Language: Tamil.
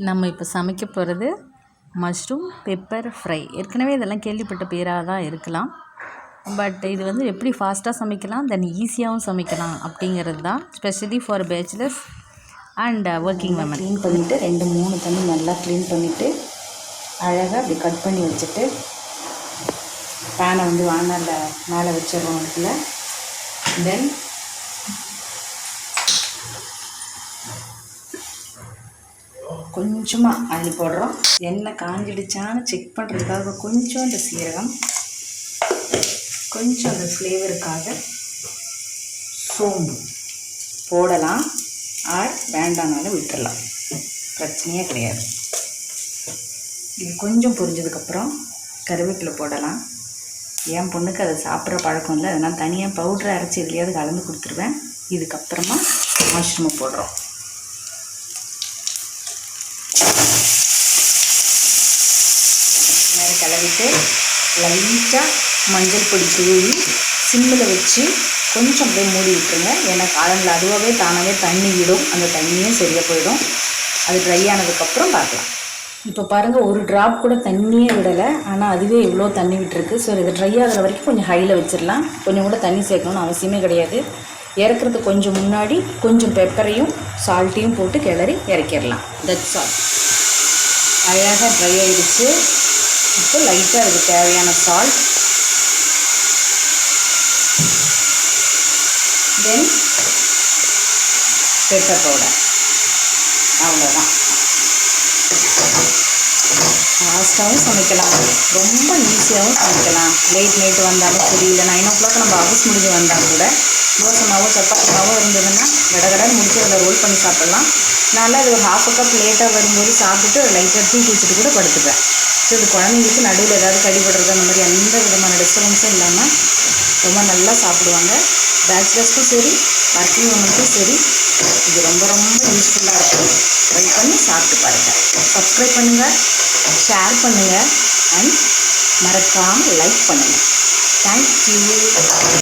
நம்ம இப்போ சமைக்க போகிறது மஷ்ரூம் பெப்பர் ஃப்ரை. ஏற்கனவே இதெல்லாம் கேள்விப்பட்ட பேராக தான் இருக்கலாம். பட் இது வந்து எப்படி ஃபாஸ்ட்டாக சமைக்கலாம், தென் ஈஸியாகவும் சமைக்கலாம் அப்படிங்கிறது தான். Specially for bachelors and working women. Clean பண்ணிவிட்டு 2-3 தண்ணி நல்லா க்ளீன் பண்ணிவிட்டு அழகாக அப்படி கட் பண்ணி வச்சுட்டு பேனை வந்து வானலில் மேலே வச்சிடுறோம். அதுக்குள்ள தென் கொஞ்சமாக அள்ளி போடுறோம். எண்ணெய் காஞ்சிடுச்சான்னு செக் பண்ணுறதுக்காக கொஞ்சம் இந்த சீரகம், கொஞ்சம் அந்த ஃப்ளேவருக்காக சோம்பு போடலாம். ஆர் வேண்டானாலும் விட்டுடலாம், பிரச்சனையே கிடையாது. இது கொஞ்சம் பொரிஞ்சதுக்கப்புறம் கருவேப்பிலை போடலாம். என் பொண்ணுக்கு அதை சாப்பிட்ற பழக்கம் இல்லை, அதனால் தனியாக பவுட்ரை அரைச்சி எதுலையாவது கலந்து கொடுத்துருவேன். இதுக்கப்புறமா மஷ்ரூமை போடுறோம். கிளவிட்டு லைட்டாக மஞ்சள் பொடி தூவி சிம்மில் வச்சு கொஞ்சம் அப்படியே மூடி விட்டுருங்க. ஏன்னா காலங்களில் அதுவாகவே தானாகவே தண்ணி விடும், அந்த தண்ணியும் சரியாக போயிடும். அது ட்ரை ஆனதுக்கப்புறம் பார்க்கலாம். இப்போ பாருங்கள், ஒரு ட்ராப் கூட தண்ணியே விடலை, ஆனால் அதுவே இவ்வளோ தண்ணி விட்டுருக்கு. ஸோ இது ட்ரை ஆகிற வரைக்கும் கொஞ்சம் ஹையில் வச்சிடலாம். கொஞ்சம் கூட தண்ணி சேர்க்கணும்னு அவசியமே கிடையாது. இறக்குறதுக்கு கொஞ்சம் முன்னாடி கொஞ்சம் பெப்பரையும் சால்ட்டையும் போட்டு கிளறி இறக்கிடலாம். That's all. அழகாக ட்ரை ஆகிடுச்சு. இப்போ லைட்டாக அதுக்கு தேவையான சால்ட், தென் பெப்பர் பவுடர். அவ்வளோதான். ஃபாஸ்ட்டாகவும் சமைக்கலாம், ரொம்ப ஈஸியாகவும் சமைக்கலாம். லேட் நைட்டு வந்தாலும் சரி, இல்லை 9 o'clock நம்ம ஆஃபீஸ் முடிஞ்சு வந்தாலும் கூட தோசை மாவோ சப்பாத்தி மாவோ இருந்ததுன்னா கடகடன்னு முடிச்சு அதில் ரோல் பண்ணி சாப்பிட்லாம். நல்லா அது ஒரு 1/2 cup லேட்டாக வரும்போது சாப்பிட்டுட்டு லைட்டாக டீ குடிச்சிட்டு கூட படுத்துப்பேன். ஸோ இது குழந்தைங்களுக்கு நடுவில் ஏதாவது கடிபடுறது அந்த மாதிரி எந்த விதமான டிஸ்டர்பன்ஸும் இல்லாமல் ரொம்ப நல்லா சாப்பிடுவாங்க. பேச்சுலர்ஸ்க்கும் சரி, ஒர்க்கிங் உமனுக்கும் சரி, இது ரொம்ப ரொம்ப யூஸ்ஃபுல்லாக இருக்கும். ட்ரை பண்ணி சாப்பிட்டு பாருங்கள். சப்ஸ்கிரைப் பண்ணுங்கள், ஷேர் பண்ணுங்கள், அண்ட் மறக்காமல் லைக் பண்ணுங்கள். தேங்க்யூ.